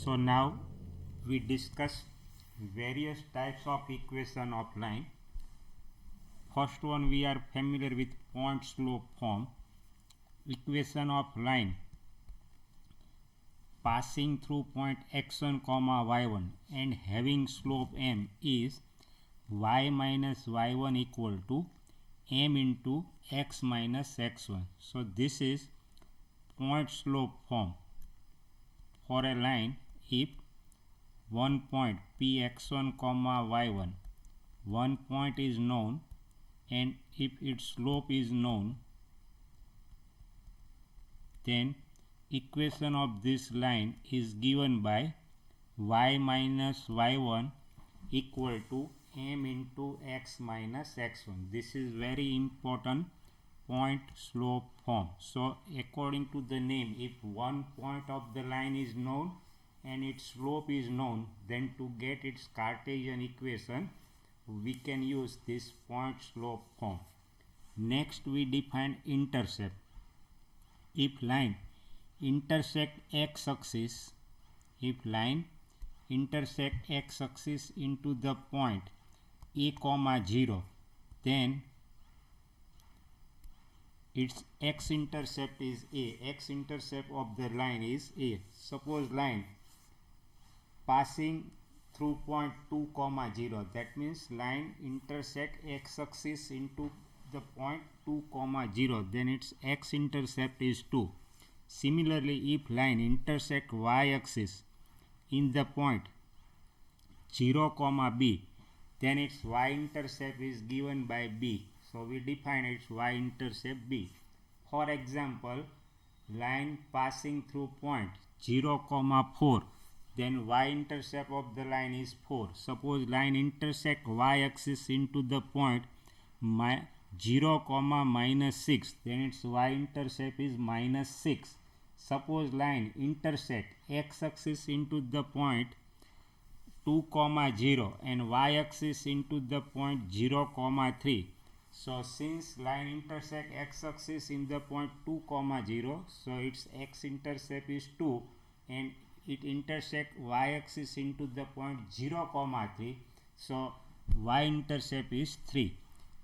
So now we discuss various types of equation of line. First one, we are familiar with point slope form. Equation of line passing through point x1 comma y1 and having slope m is y minus y1 equal to m into x minus x1. So this is point slope form for a line if one point px1 comma y1, one point is known, and if its slope is known, then equation of this line is given by y minus y1 equal to m into x minus x1. This is very important point slope form. So according to the name, if one point of the line is known and its slope is known, then to get its Cartesian equation we can use this point slope form. Next we define intercept. If line intersect x-axis, x-axis into the point a comma 0, then its x-intercept is a. X-intercept of the line is a. Suppose line passing through point 2 comma 0, that means line intersect x-axis into the point 2 comma 0, then its x-intercept is 2. Similarly, if line intersect y-axis in the point 0 comma b, then its y-intercept is given by b. So we define its y-intercept b. For example, line passing through point 0 comma 4, then y-intercept of the line is 4. Suppose line intersect y-axis into the point 0 comma minus 6, then its y-intercept is minus 6. Suppose line intersect x-axis into the point 2 comma 0 and y-axis into the point 0 comma 3. So since line intersect x-axis in the point 2 comma 0, so its x-intercept is 2, and it intersect y-axis into the point 0 comma 3, so y-intercept is 3.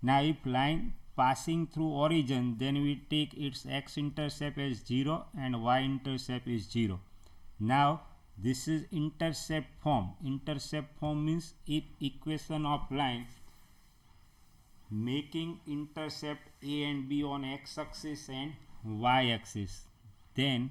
Now if line passing through origin, then we take its x-intercept as 0 and y-intercept is 0. Now this is intercept form. Intercept form means if equation of line making intercept a and b on x-axis and y-axis, then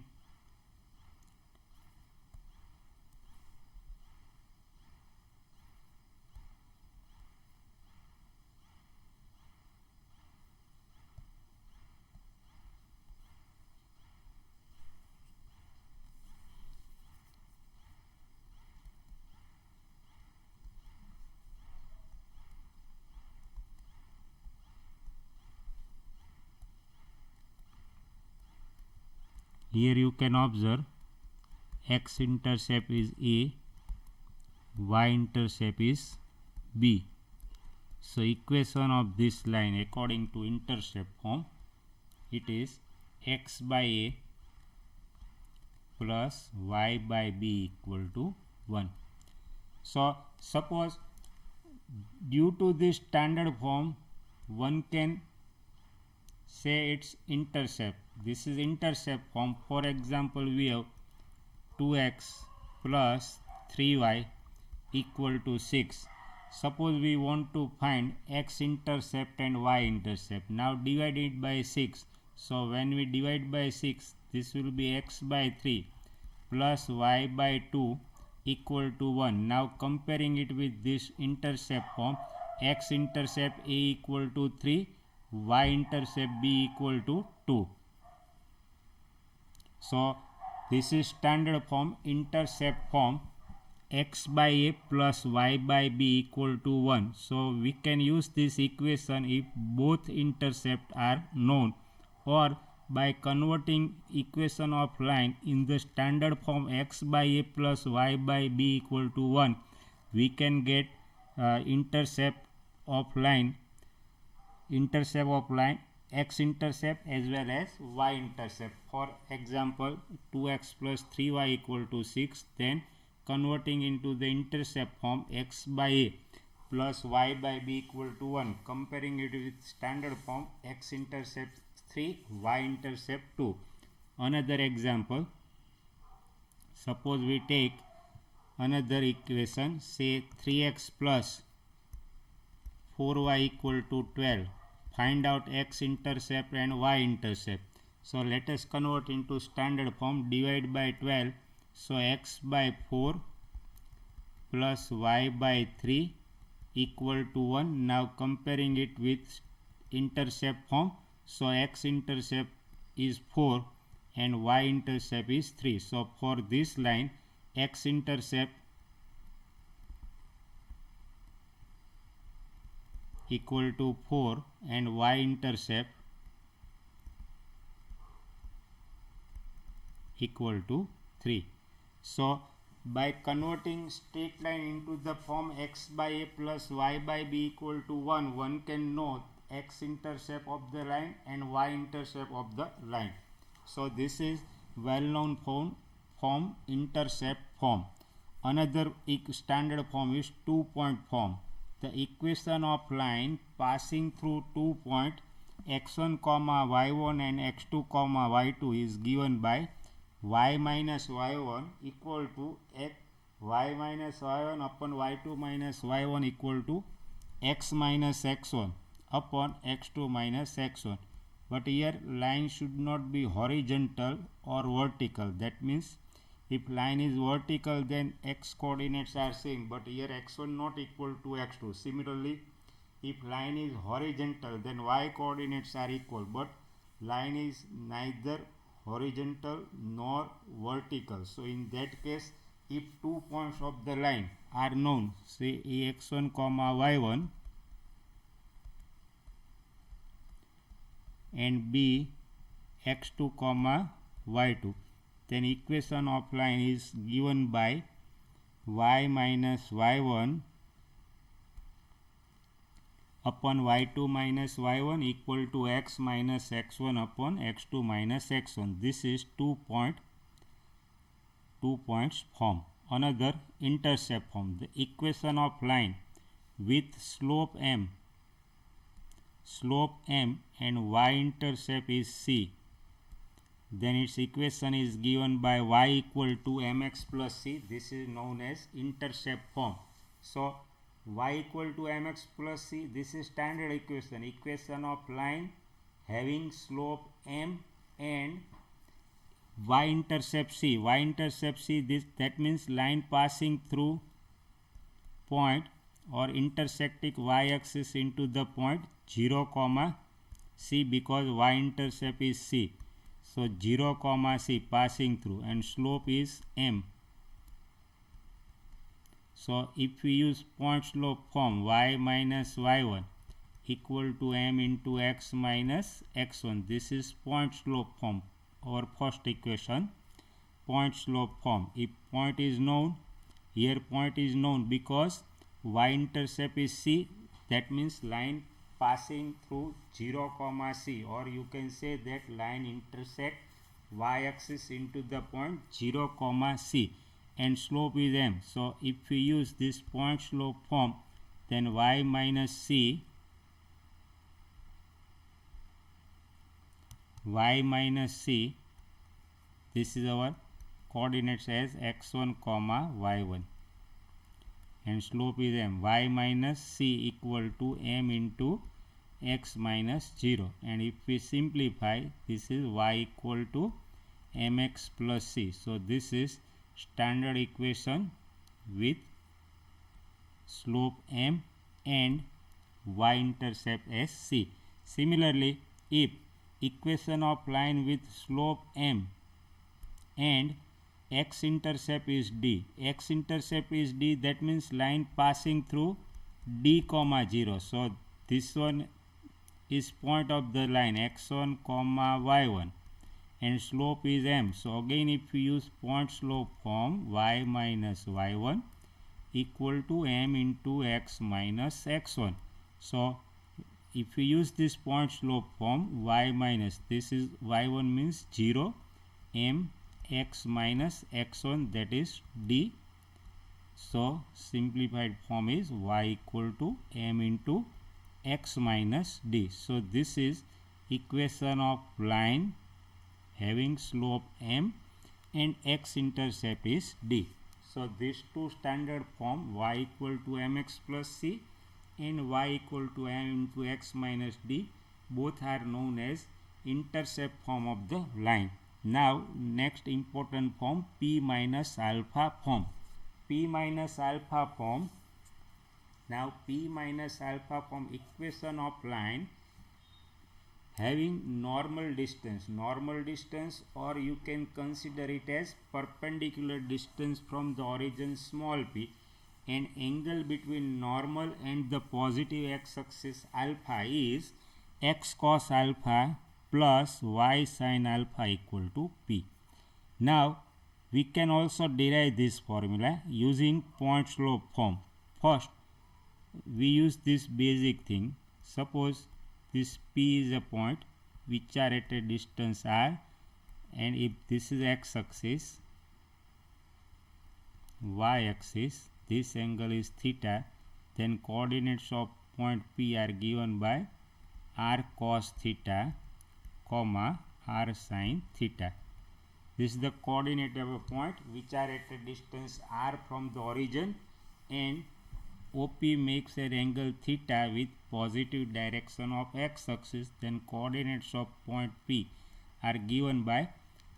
here you can observe x-intercept is a, y-intercept is b. So equation of this line according to intercept form, it is x by a plus y by b equal to 1. So suppose due to this standard form, one can say its intercept. This is intercept form. For example, we have 2x plus 3y equal to 6. Suppose we want to find x-intercept and y-intercept. Now divide it by 6. So when we divide by 6, this will be x by 3 plus y by 2 equal to 1. Now comparing it with this intercept form, x-intercept a equal to 3, y-intercept b equal to 2. So this is standard form. Intercept form, x by a plus y by b equal to 1. So we can use this equation if both intercept are known, or by converting equation of line in the standard form x by a plus y by b equal to 1, we can get intercept of line x-intercept as well as y-intercept. For example, 2x plus 3y equal to 6, then converting into the intercept form x by a plus y by b equal to 1, comparing it with standard form x intercept 3, y intercept 2. Another example, suppose we take another equation, say 3x plus 4y equal to 12. Find out x intercept and y intercept. So let us convert into standard form, divide by 12. So x by 4 plus y by 3 equal to 1. Now comparing it with intercept form. So x intercept is 4 and y intercept is 3. So for this line, x intercept equal to 4 and y intercept equal to 3. So by converting straight line into the form x by a plus y by b equal to 1, one can know x intercept of the line and y intercept of the line. So this is well known form intercept form. Another standard form is 2-point form. The equation of line passing through 2 points x1, y1 and x2, y2 is given by y minus y1 equal to y minus y1 upon y2 minus y1 equal to x minus x1 upon x2 minus x1. But here line should not be horizontal or vertical. That means if line is vertical, then x coordinates are same, but here x1 not equal to x2. Similarly, if line is horizontal, then y coordinates are equal, but line is neither horizontal nor vertical. So in that case, if 2 points of the line are known, say x1, y1 and b x2, y2, then equation of line is given by y minus y1 upon y2 minus y1 equal to x minus x1 upon x2 minus x1. This is 2 points form. Another intercept form, the equation of line with slope m and y-intercept is c, then its equation is given by y equal to mx plus c. This is known as intercept form. So y equal to mx plus c, this is standard equation of line having slope m and y-intercept c. Y-intercept c, that means line passing through point or intersecting y-axis into the point 0, c, because y-intercept is c. So 0, c passing through, and slope is m. So if we use point slope form, y minus y1 equal to m into x minus x1, this is point slope form, our first equation, point slope form. If point is known, here point is known because y-intercept is c, that means line passing through 0, c, or you can say that line intersect y-axis into the point 0, c, and slope is m. So if we use this point slope form, then y minus c this is our coordinates as x1, y1, and slope is m. Y minus c equal to m into x minus 0, and if we simplify, this is y equal to mx plus c. So this is standard equation with slope m and y-intercept as c. Similarly, if equation of line with slope m and x-intercept is d, x-intercept is d, that means line passing through d, 0. So this one is point of the line x1, y1, and slope is m. So again, if we use point slope form, y minus y1 equal to m into x minus x1. So if we use this point slope form, y minus, this is y1 means 0, m x minus x1, that is d, So simplified form is y equal to m into x minus d. So this is equation of line having slope m and x-intercept is d. So these two standard form y equal to mx plus c and y equal to m into x minus d, both are known as intercept form of the line. Now next important form, p minus alpha form. P minus alpha form. Now p minus alpha form, equation of line having normal distance, or you can consider it as perpendicular distance from the origin small p, and angle between normal and the positive x-axis alpha is x cos alpha plus y sin alpha equal to p. Now we can also derive this formula using point slope form. First we use this basic thing. Suppose this p is a point which are at a distance r, and if this is x-axis, y-axis, this angle is theta, then coordinates of point p are given by r cos theta, comma r sin theta. This is the coordinate of a point which are at a distance r from the origin, and OP makes an angle theta with positive direction of x-axis, then coordinates of point P are given by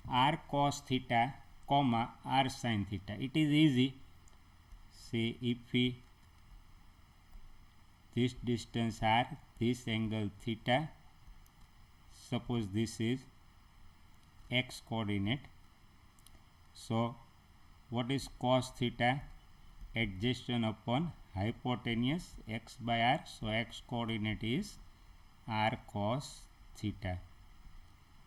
r cos theta, comma r sin theta. It is easy. Say if we this distance r, this angle theta, suppose this is x coordinate. So what is cos theta? Adjacent upon hypotenuse, x by r. So x coordinate is r cos theta.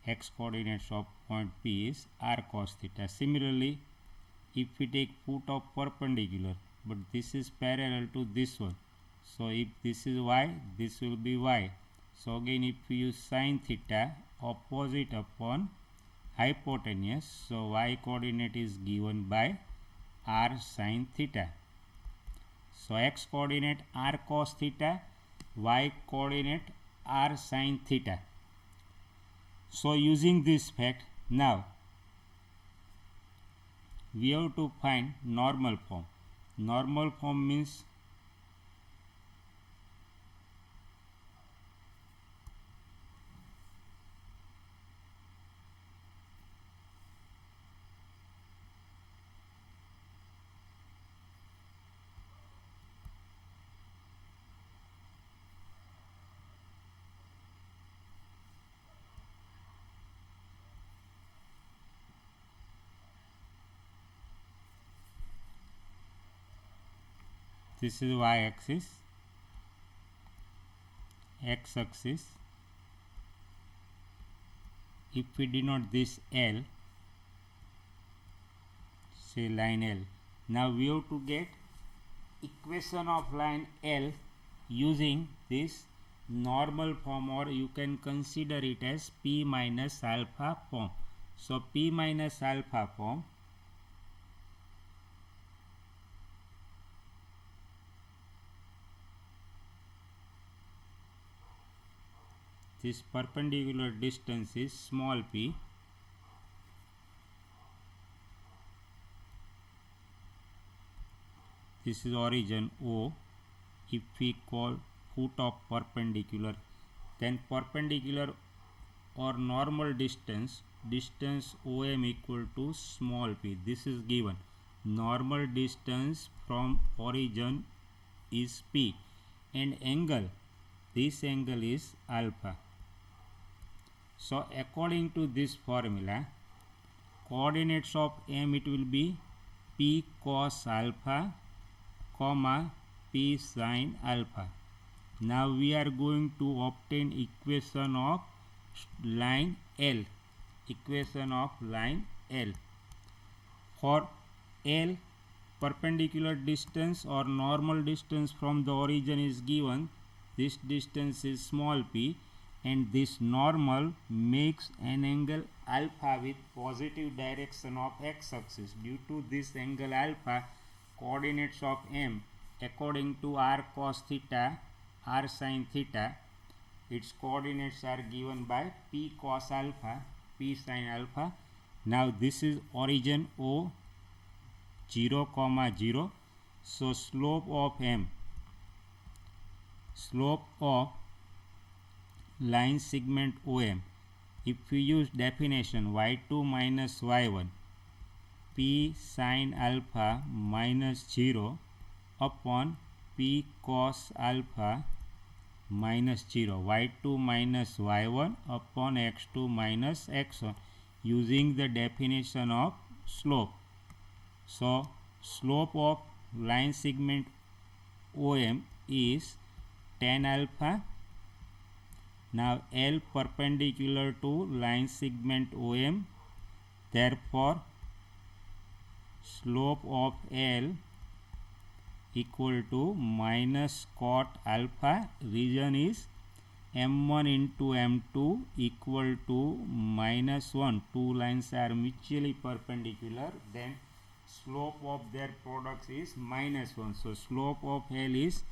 X coordinates of point P is r cos theta. Similarly, if we take foot of perpendicular, but this is parallel to this one, so if this is y, this will be y. So again, if we use sin theta, opposite upon hypotenuse, so y coordinate is given by r sin theta. So x coordinate r cos theta, y coordinate r sin theta. So using this fact, now we have to find normal form. Normal form means this is y-axis, x-axis. If we denote this L, say line L. Now we have to get equation of line L using this normal form, or you can consider it as p minus alpha form. So p minus alpha form, this perpendicular distance is small p, this is origin O. If we call foot of perpendicular, then perpendicular or normal distance OM equal to small p. This is given. Normal distance from origin is p, and angle, this angle is alpha. So according to this formula, coordinates of m, it will be p cos alpha, comma p sin alpha. Now we are going to obtain equation of line L. Equation of line L. For L, perpendicular distance or normal distance from the origin is given. This distance is small p, and this normal makes an angle alpha with positive direction of x-axis. Due to this angle alpha, coordinates of M according to r cos theta, r sin theta. Its coordinates are given by p cos alpha, p sin alpha. Now this is origin O 0, 0. So slope of M, slope of line segment OM, if we use definition y2 minus y1, p sin alpha minus 0 upon p cos alpha minus 0, y2 minus y1 upon x2 minus x1, using the definition of slope. So slope of line segment OM is tan alpha. Now L perpendicular to line segment OM, therefore slope of L equal to minus cot alpha. Region is M1 into M2 equal to minus 1. Two lines are mutually perpendicular, then slope of their products is minus 1. So slope of L is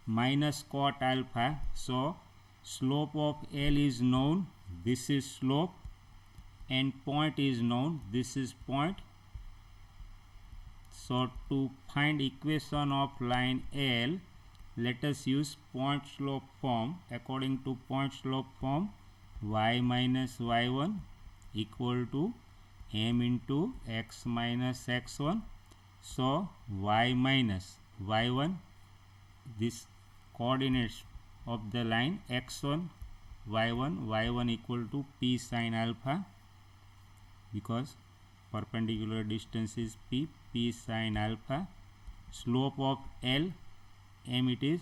minus cot alpha. So slope of L is known, this is slope, and point is known, this is point. So to find equation of line L, let us use point slope form. According to point slope form, y minus y1 equal to m into x minus x1. So y minus y1, this coordinates of the line x1 y1 equal to p sin alpha, because perpendicular distance is p sin alpha. Slope of L, m, it is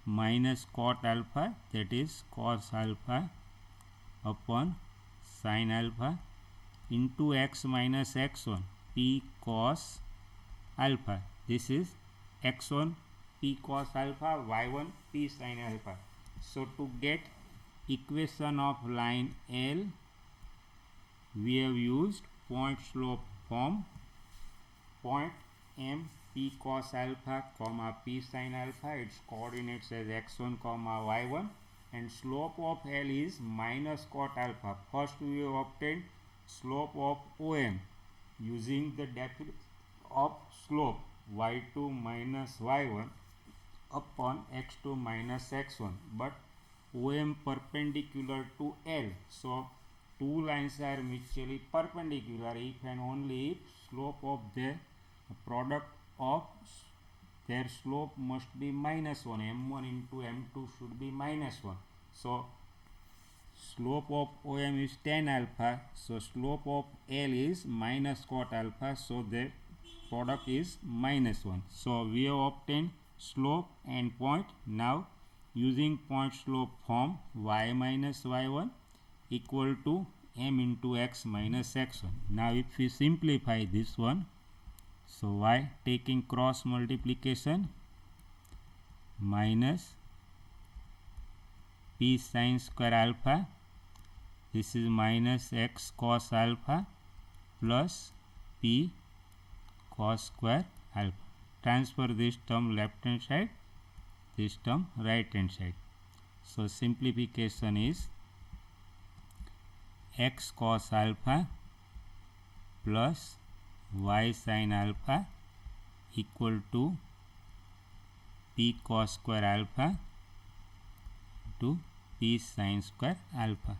minus cot alpha, that is cos alpha upon sin alpha into x minus x1, p cos alpha. This is x1 p cos alpha, y1 p sin alpha. So to get equation of line L, we have used point slope form. Point M p cos alpha comma p sin alpha, its coordinates as x1 comma y1, and slope of L is minus cot alpha. First we have obtained slope of OM using the definition of slope y2 minus y1 upon x2 minus x1, but OM perpendicular to L, so two lines are mutually perpendicular if and only if slope of the product of their slope must be minus 1. M1 into M2 should be minus 1. So slope of OM is tan alpha, so slope of L is minus cot alpha, so the product is minus 1. So we have obtained slope and point. Now using point slope form, y minus y1 equal to m into x minus x1. Now if we simplify this one, so y taking cross multiplication minus p sin square alpha, this is minus x cos alpha plus p cos square alpha. Transfer this term left hand side, this term right hand side. So simplification is x cos alpha plus y sin alpha equal to p cos square alpha to p sin square alpha.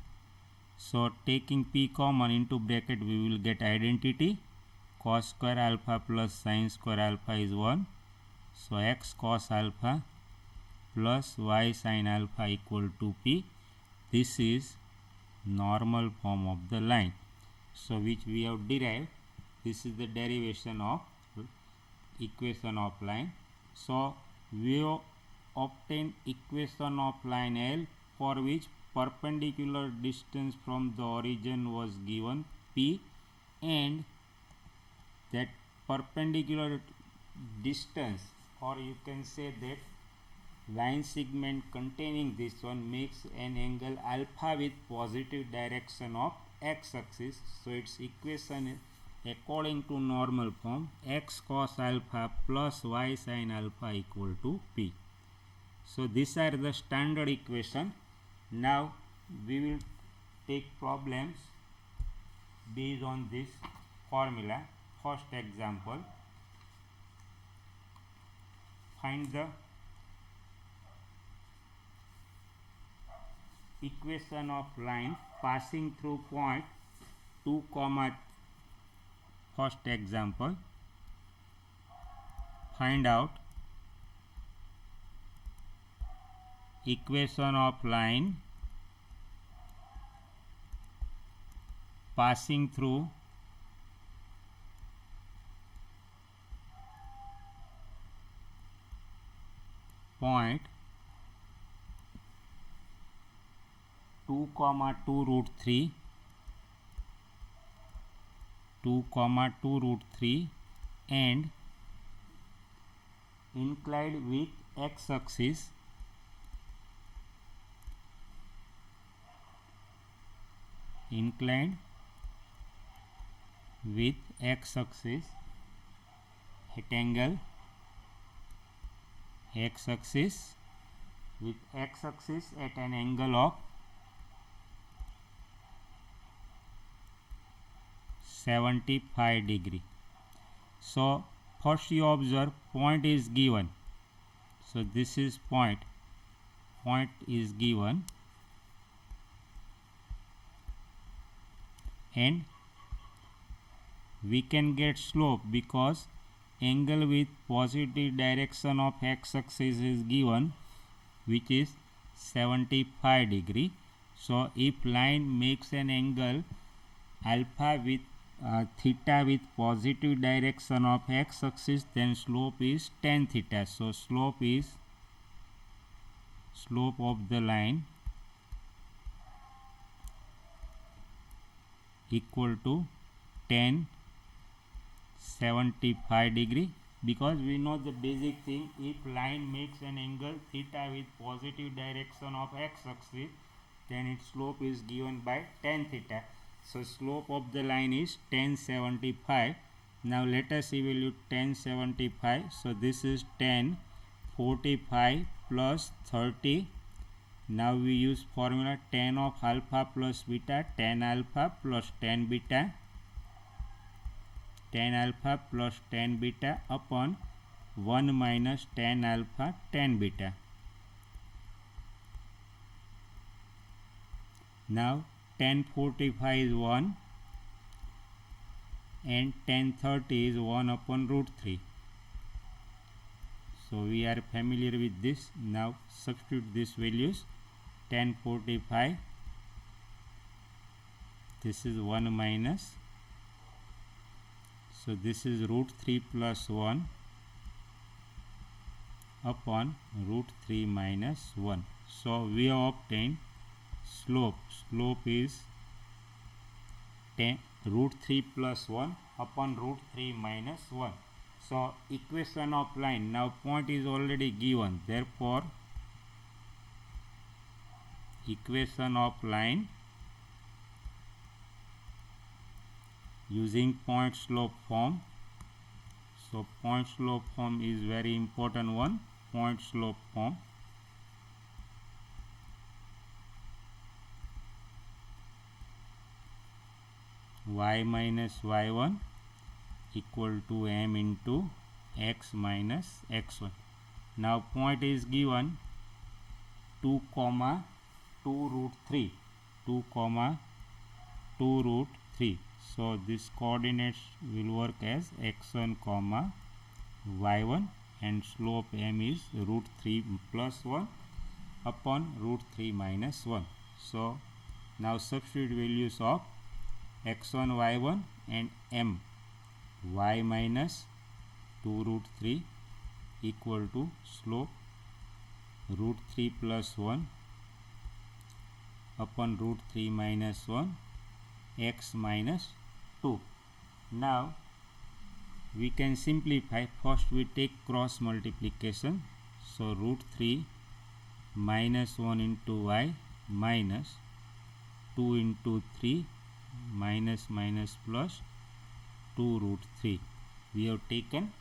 So taking p common into bracket, we will get identity. Cos square alpha plus sin square alpha is 1. So x cos alpha plus y sin alpha equal to p. This is normal form of the line, so which we have derived. This is the derivation of equation of line. So we have obtained equation of line L, for which perpendicular distance from the origin was given p, and that perpendicular distance, or you can say that line segment containing this one, makes an angle alpha with positive direction of x axis. So its equation according to normal form, x cos alpha plus y sin alpha equal to p. So these are the standard equation. Now we will take problems based on this formula. First example, find the equation of line passing through point 2 comma. First example, find out equation of line passing through point 2 comma 2 root 3 2 comma 2 root 3 and inclined with x axis at angle x axis at an angle of 75 degree. So first you observe point is given. So this is point is given, and we can get slope because angle with positive direction of x axis is given, which is 75 degree. So if line makes an angle alpha with theta with positive direction of x axis, then slope is tan theta. So slope of the line equal to tan 75 degree, because we know the basic thing, if line makes an angle theta with positive direction of x axis, then its slope is given by tan theta. So slope of the line is tan 75. Now let us evaluate tan 75. So this is tan 45 plus 30. Now we use formula tan of alpha plus beta, tan alpha plus tan beta, tan alpha plus tan beta upon 1 minus tan alpha tan beta. Now tan 45 is 1 and tan 30 is 1 upon root 3. So we are familiar with this. Now substitute these values. Tan 45, this is 1 minus, so this is root 3 plus 1 upon root 3 minus 1. So we have obtained slope is root 3 plus 1 upon root 3 minus 1. So equation of line, now point is already given, therefore equation of line using point slope form. So point slope form is very important one. Point slope form, y minus y1 equal to m into x minus x1. Now point is given 2 comma 2 root 3, 2 comma 2 root 3. So this coordinates will work as x1 comma y1, and slope m is root 3 plus 1 upon root 3 minus 1. So now substitute values of x1 y1 and m, y minus 2 root 3 equal to slope root 3 plus 1 upon root 3 minus 1 x minus 2. Now we can simplify. First we take cross multiplication. So root 3 minus 1 into y minus 2 into 3 minus minus plus 2 root 3. We have taken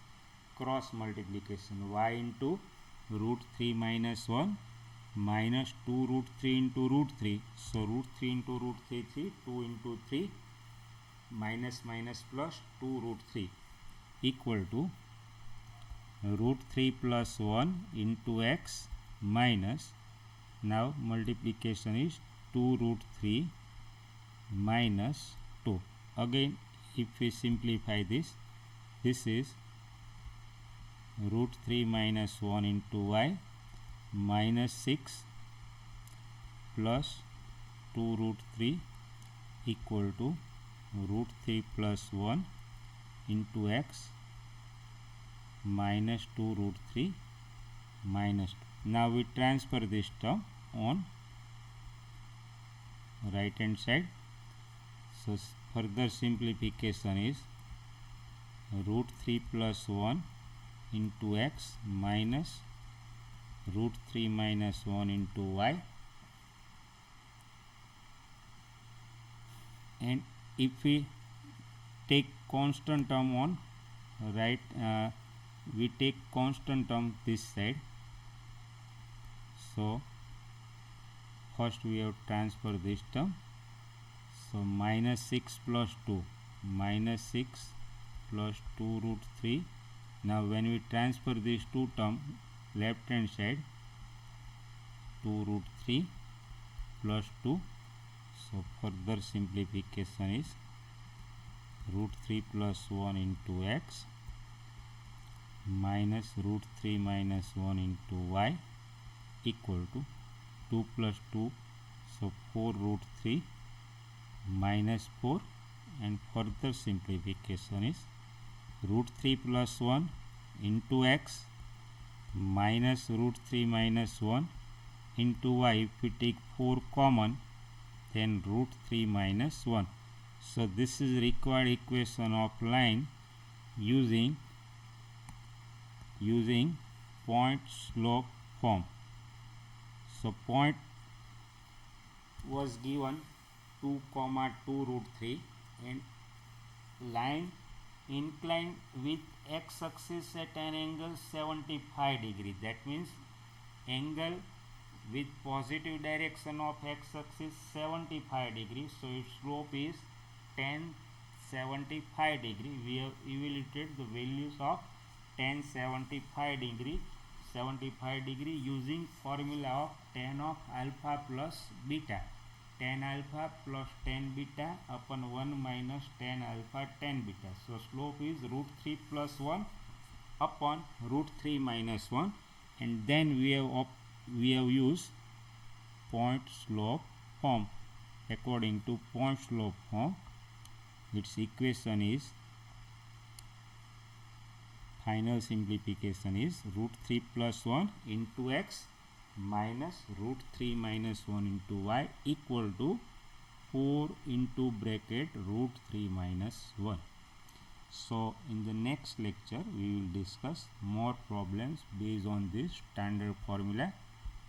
cross multiplication. Y into root 3 minus 1 minus 2 root 3 into root 3. So root 3 into root 3, 2 into 3 minus minus plus 2 root 3 equal to root 3 plus 1 into x minus, now multiplication is 2 root 3 minus 2. Again, if we simplify this, this is root 3 minus 1 into y minus 6 plus 2 root 3 equal to root 3 plus 1 into x minus 2 root 3 minus 2. Now we transfer this term on right hand side. So further simplification is root 3 plus 1 into x minus root 3 minus 1 into y, and if we take constant term on right, we take constant term this side. So first we have transfer this term. So minus 6 plus 2, minus 6 plus 2 root 3. Now when we transfer these two terms left hand side, 2 root 3 plus 2. So further simplification is root 3 plus 1 into x minus root 3 minus 1 into y equal to 2 plus 2, so 4 root 3 minus 4, and further simplification is root 3 plus 1 into x minus root 3 minus 1 into y. If we take 4 common, then root 3 minus 1. So this is required equation of line using point slope form. So point was given 2 comma 2 root 3 and line inclined with x axis at an angle 75 degree. That means angle with positive direction of x axis 75 degree. So its slope is tan 75 degree. We have evaluated the values of tan 75 degree using formula of tan of alpha plus beta. Tan alpha plus tan beta upon 1 minus tan alpha tan beta. So slope is root 3 plus 1 upon root 3 minus 1, and then we have used point slope form. According to point slope form, its equation is, final simplification is root 3 plus 1 into x minus root 3 minus 1 into y equal to 4 into bracket root 3 minus 1. So in the next lecture we will discuss more problems based on this standard formula.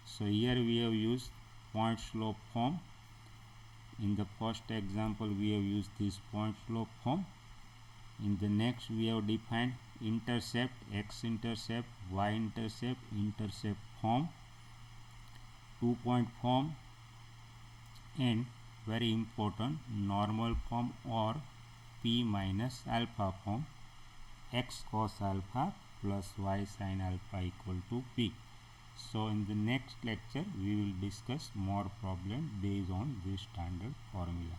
So here we have used point slope form. In the first example we have used this point slope form. In the next we have defined intercept, x-intercept, y-intercept, intercept form, 2-point form, and very important normal form or p minus alpha form, x cos alpha plus y sin alpha equal to p. So in the next lecture we will discuss more problems based on this standard formula.